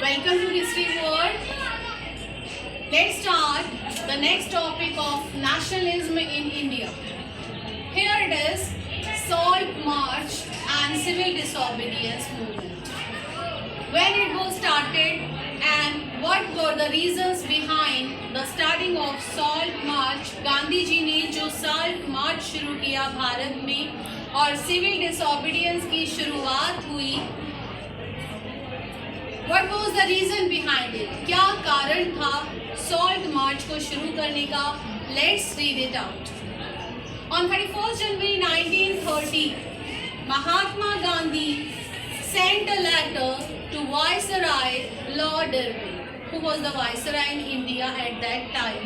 Welcome to History World. Let's start the next topic of nationalism in India. Here it is, Salt March and Civil Disobedience Movement. When it was started and what were the reasons behind the starting of Salt March? Gandhi ji ने जो Salt March शुरू किया भारत में और Civil Disobedience की शुरुआत हुई, What was the reason behind it? क्या कारण था Salt March को शुरू करने का? Let's read it out. On 31st January 1930, Mahatma Gandhi sent a letter to Viceroy Lord Irwin, who was the Viceroy in India at that time,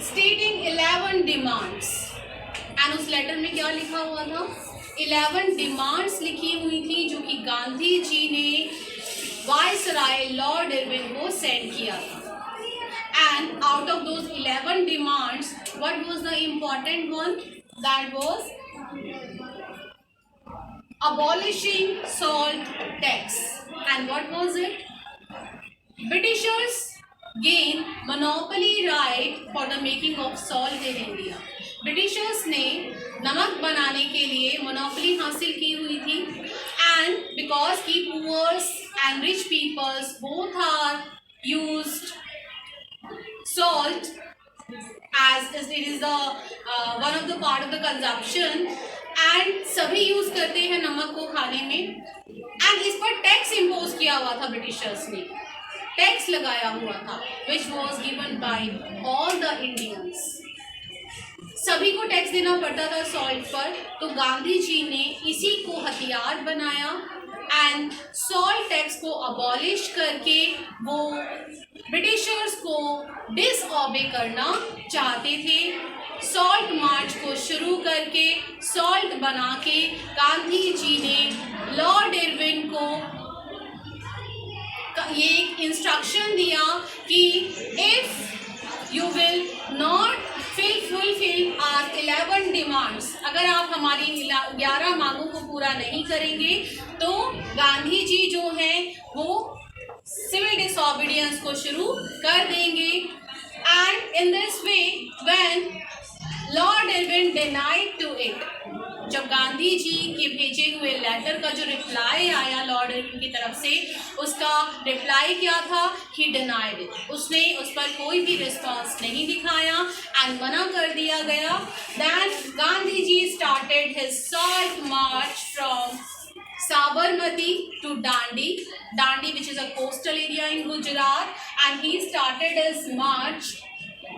stating 11 demands. And उस letter में क्या लिखा हुआ था? 11 डिमांड्स लिखी हुई थी जो कि गांधी जी ने वाइसराय लॉर्ड इरविन को सेंड किया था. And out of those 11 demands, what was the important one? That was abolishing salt tax. And what was it? Britishers gain monopoly right for the making of salt in India. Britishers ने नमक बनाने के लिए monopoly हासिल की हुई थी. And because की poors and rich peoples both are used salt as it is the one of the part of the consumption, and सभी यूज करते हैं नमक को खाने में. एंड इस पर टैक्स इम्पोज किया हुआ था, ब्रिटिशर्स ने टैक्स लगाया हुआ था, which was given by all the Indians. सभी को टैक्स देना पड़ता था सॉल्ट पर. तो गांधी जी ने इसी को हथियार बनाया एंड सॉल्ट टैक्स को अबॉलिश करके वो ब्रिटिशर्स को डिसऑबे करना चाहते थे. सॉल्ट मार्च को शुरू करके सॉल्ट बना के गांधी जी ने लॉर्ड इरविन को ये इंस्ट्रक्शन दिया कि if you will not fulfill our 11 demands, अगर आप हमारी 11 मांगों को पूरा नहीं करेंगे तो गांधी जी जो हैं वो सिविल डिसऑबीडियंस को शुरू कर देंगे. And in this way when lord Irwin denied to it, जब गांधी जी के भेजे हुए लेटर का जो रिप्लाई आया लॉर्ड इरविन की तरफ से, उसका रिप्लाई क्या था? ही डिनाइड इट. उसने उस पर कोई भी रिस्पॉन्स नहीं दिखाया एंड मना कर दिया गया. Then Gandhi ji started his salt march from Sabarmati to Dandi, which is a coastal area in Gujarat, and he started his march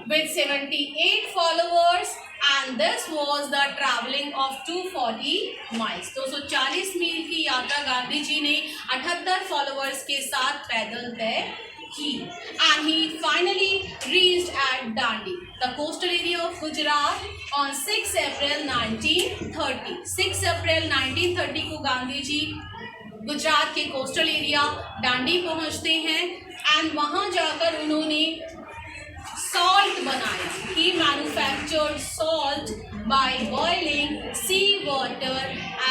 with 78 followers, and this was the traveling of 240 miles. 240 मील की यात्रा गांधी जी ने 78 followers के साथ पैदल तय की. And he finally reached at Dandi, the coastal area of Gujarat, on 6 April 1930. 6 अप्रैल 1930 को गांधी जी गुजरात के कोस्टल एरिया डांडी पहुंचते हैं एंड वहां जाकर उन्होंने सॉल्ट बनाया. He manufactured salt by boiling sea water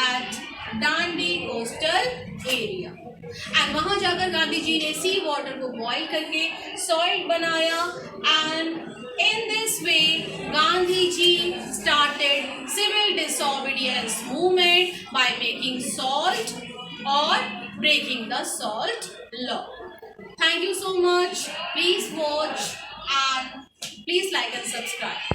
at Dandi coastal area. And वहाँ जाकर गांधी जी ने सी वाटर को बॉईल करके सॉल्ट बनाया. And in this way Gandhi ji started civil disobedience movement by making salt और breaking the salt law. Thank you so much. Please watch and please like and subscribe.